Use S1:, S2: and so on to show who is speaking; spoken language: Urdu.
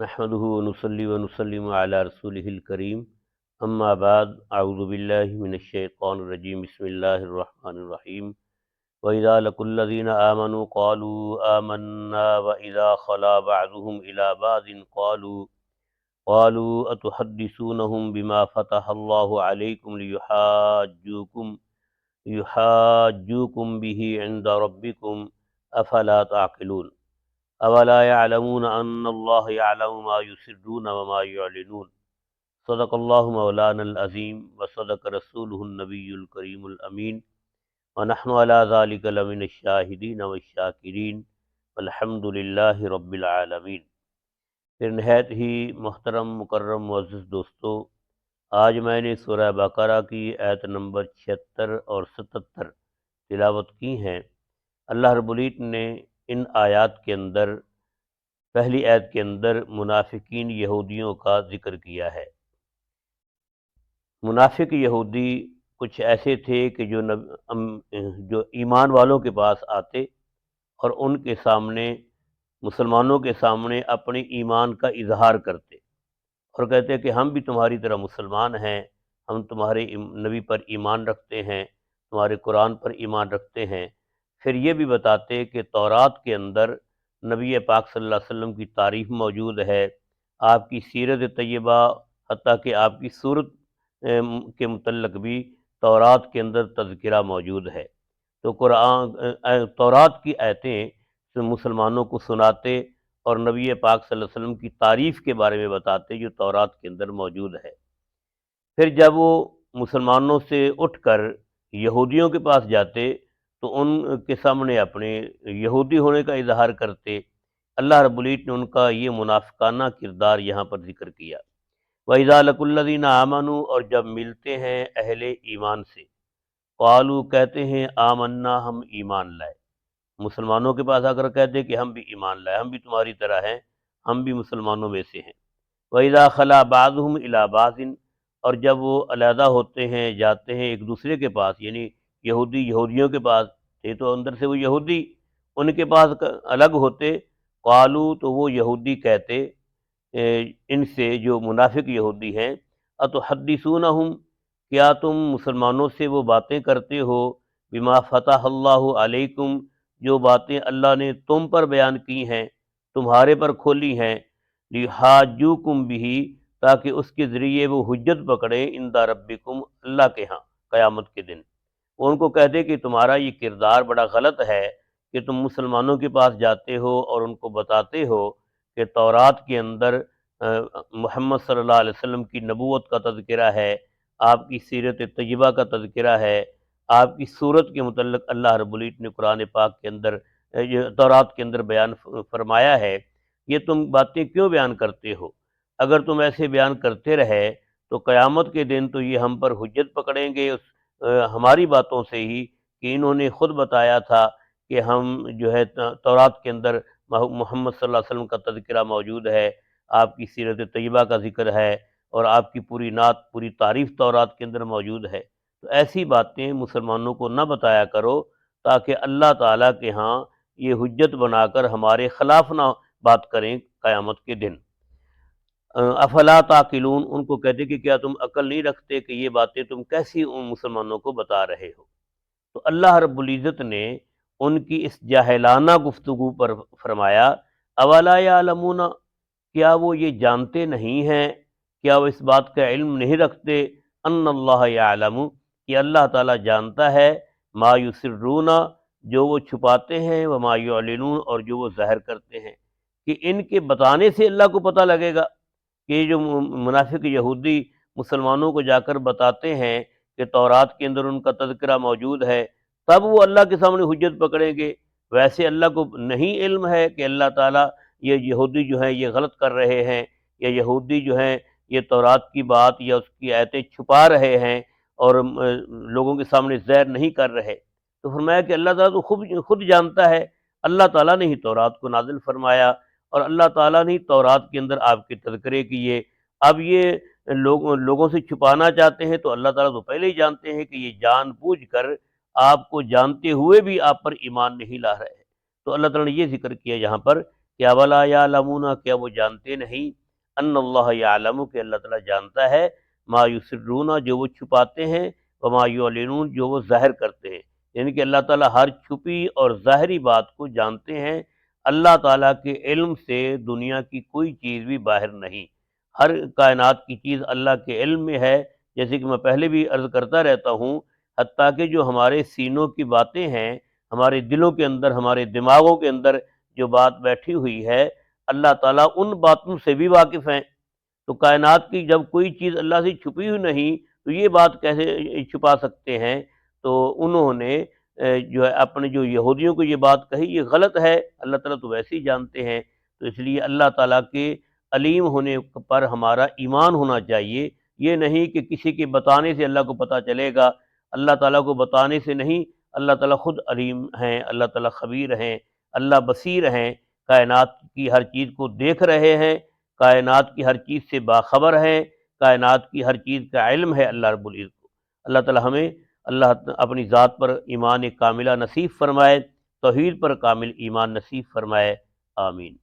S1: نحمده ونصلي ونسلم على رسوله الكريم اما بعد اعوذ باللہ من الشیطان الرجیم بسم اللہ الرحمن الرحیم وَإِذَا لَقُوا الَّذِينَ آمَنُوا قَالُوا آمَنَّا وَإِذَا خَلَا بَعْضُهُمْ إِلَى بَعْضٍ قَالُوا أَتُحَدِّثُونَهُم بِمَا فَتَحَ اللَّهُ عَلَيْكُمْ لِيُحَاجُّوكُم بِهِ عِندَ رَبِّكُمْ أَفَلَا تَعْقِلُونَ اولا يعلمون ان اللہ یعلم ما یسرون وما یعلنون صدق اللہ مولانا العظیم وصدق رسولہ النبی الکریم الامین ونحن علی ذلک لمن الشاہدین والشاکرین والحمد للہ رب العالمین۔ پھر نہایت ہی محترم مکرم معزز دوستو، آج میں نے سورہ بقرہ کی آیت نمبر 76 اور 77 تلاوت کی ہیں۔ اللہ رب العزت نے ان آیات کے اندر، پہلی آیت کے اندر منافقین یہودیوں کا ذکر کیا ہے۔ منافق یہودی کچھ ایسے تھے کہ جو ایمان والوں کے پاس آتے اور ان کے سامنے، مسلمانوں کے سامنے اپنے ایمان کا اظہار کرتے اور کہتے کہ ہم بھی تمہاری طرح مسلمان ہیں، ہم تمہارے نبی پر ایمان رکھتے ہیں، تمہارے قرآن پر ایمان رکھتے ہیں۔ پھر یہ بھی بتاتے کہ تورات کے اندر نبی پاک صلی اللہ علیہ وسلم کی تعریف موجود ہے، آپ کی سیرت طیبہ، حتیٰ کہ آپ کی صورت کے متعلق بھی تورات کے اندر تذکرہ موجود ہے۔ تو تورات کی آیتیں مسلمانوں کو سناتے اور نبی پاک صلی اللہ علیہ وسلم کی تعریف کے بارے میں بتاتے جو تورات کے اندر موجود ہے۔ پھر جب وہ مسلمانوں سے اٹھ کر یہودیوں کے پاس جاتے تو ان کے سامنے اپنے یہودی ہونے کا اظہار کرتے۔ اللہ رب العزت نے ان کا یہ منافقانہ کردار یہاں پر ذکر کیا۔ وَإِذَا لَقُوا الَّذِينَ آمَنُوا، اور جب ملتے ہیں اہل ایمان سے، قالوا کہتے ہیں آمنا ہم ایمان لائے۔ مسلمانوں کے پاس آ کر کہتے کہ ہم بھی ایمان لائے، ہم بھی تمہاری طرح ہیں، ہم بھی مسلمانوں میں سے ہیں۔ وَإِذَا خَلَا بَعْضُهُمْ إِلَى بَعْضٍ، اور جب وہ علیحدہ ہوتے ہیں، جاتے ہیں ایک دوسرے کے پاس، یعنی یہودیوں کے پاس تھے تو اندر سے وہ یہودی، ان کے پاس الگ ہوتے، قالوا تو وہ یہودی کہتے ان سے، جو منافق یہودی ہیں، اتحدثونہم کیا تم مسلمانوں سے وہ باتیں کرتے ہو، بما فتح اللہ علیکم جو باتیں اللہ نے تم پر بیان کی ہیں، تمہارے پر کھولی ہیں، لِیُحَاجُّوکُم بِہِ تاکہ اس کے ذریعے وہ حجت پکڑیں، عند ربکم اللہ کے ہاں قیامت کے دن۔ وہ ان کو کہتے کہ تمہارا یہ کردار بڑا غلط ہے کہ تم مسلمانوں کے پاس جاتے ہو اور ان کو بتاتے ہو کہ تورات کے اندر محمد صلی اللہ علیہ وسلم کی نبوت کا تذکرہ ہے، آپ کی سیرت طیبہ کا تذکرہ ہے، آپ کی صورت کے متعلق اللہ رب العزت نے قرآن پاک کے اندر، یہ تورات کے اندر بیان فرمایا ہے، یہ تم باتیں کیوں بیان کرتے ہو؟ اگر تم ایسے بیان کرتے رہے تو قیامت کے دن تو یہ ہم پر حجت پکڑیں گے ہماری باتوں سے ہی، کہ انہوں نے خود بتایا تھا کہ ہم جو ہے تورات کے اندر محمد صلی اللہ علیہ وسلم کا تذکرہ موجود ہے، آپ کی سیرت طیبہ کا ذکر ہے اور آپ کی پوری نعت، پوری تعریف تورات کے اندر موجود ہے۔ تو ایسی باتیں مسلمانوں کو نہ بتایا کرو تاکہ اللہ تعالیٰ کے ہاں یہ حجت بنا کر ہمارے خلاف نہ بات کریں قیامت کے دن۔ افلا تعقلون، ان کو کہتے کہ کیا تم عقل نہیں رکھتے کہ یہ باتیں تم کیسی ان مسلمانوں کو بتا رہے ہو؟ تو اللہ رب العزت نے ان کی اس جاہلانہ گفتگو پر فرمایا اولا یعلمون، کیا وہ یہ جانتے نہیں ہیں، کیا وہ اس بات کا علم نہیں رکھتے، ان اللہ یعلم کہ اللہ تعالیٰ جانتا ہے، ما یسرون جو وہ چھپاتے ہیں، وما یعلنون اور جو وہ ظاہر کرتے ہیں، کہ ان کے بتانے سے اللہ کو پتہ لگے گا کہ یہ جو منافق یہودی مسلمانوں کو جا کر بتاتے ہیں کہ تورات کے اندر ان کا تذکرہ موجود ہے، تب وہ اللہ کے سامنے حجت پکڑیں گے۔ ویسے اللہ کو نہیں علم ہے کہ اللہ تعالیٰ یہ یہودی جو ہیں یہ غلط کر رہے ہیں، یا یہودی جو ہیں یہ تورات کی بات یا اس کی آیتیں چھپا رہے ہیں اور لوگوں کے سامنے ظاہر نہیں کر رہے؟ تو فرمایا کہ اللہ تعالیٰ تو خود جانتا ہے، اللہ تعالیٰ نے ہی تورات کو نازل فرمایا اور اللہ تعالیٰ نے تورات کے اندر آپ کے تذکرے کیے۔ اب یہ لوگوں سے چھپانا چاہتے ہیں تو اللہ تعالیٰ تو پہلے ہی جانتے ہیں کہ یہ جان بوجھ کر آپ کو جانتے ہوئے بھی آپ پر ایمان نہیں لا رہے ہیں۔ تو اللہ تعالیٰ نے یہ ذکر کیا یہاں پر کیا ولا یعلمون، کیا وہ جانتے نہیں، ان اللہ یعلم، کہ اللہ تعالیٰ جانتا ہے، ما یسرون، جو وہ چھپاتے ہیں، وما یعلنون، جو وہ ظاہر کرتے ہیں، یعنی کہ اللہ تعالیٰ ہر چھپی اور ظاہری بات کو جانتے ہیں۔ اللہ تعالیٰ کے علم سے دنیا کی کوئی چیز بھی باہر نہیں، ہر کائنات کی چیز اللہ کے علم میں ہے۔ جیسے کہ میں پہلے بھی عرض کرتا رہتا ہوں، حتیٰ کہ جو ہمارے سینوں کی باتیں ہیں، ہمارے دلوں کے اندر، ہمارے دماغوں کے اندر جو بات بیٹھی ہوئی ہے، اللہ تعالیٰ ان باتوں سے بھی واقف ہیں۔ تو کائنات کی جب کوئی چیز اللہ سے چھپی ہوئی نہیں تو یہ بات کیسے چھپا سکتے ہیں؟ تو انہوں نے جو ہے اپنے جو یہودیوں کو یہ بات کہی، یہ غلط ہے، اللہ تعالیٰ تو ویسے ہی جانتے ہیں۔ تو اس لیے اللہ تعالیٰ کے علیم ہونے پر ہمارا ایمان ہونا چاہیے، یہ نہیں کہ کسی کے بتانے سے اللہ کو پتہ چلے گا، اللہ تعالیٰ کو بتانے سے نہیں، اللہ تعالیٰ خود علیم ہیں، اللہ تعالیٰ خبیر ہیں، اللہ بصیر ہیں، کائنات کی ہر چیز کو دیکھ رہے ہیں، کائنات کی ہر چیز سے باخبر ہیں، کائنات کی ہر چیز کا علم ہے اللہ رب العزت کو۔ اللہ تعالی ہمیں اللہ اپنی ذات پر ایمان کاملہ نصیب فرمائے، توحید پر کامل ایمان نصیب فرمائے، آمین۔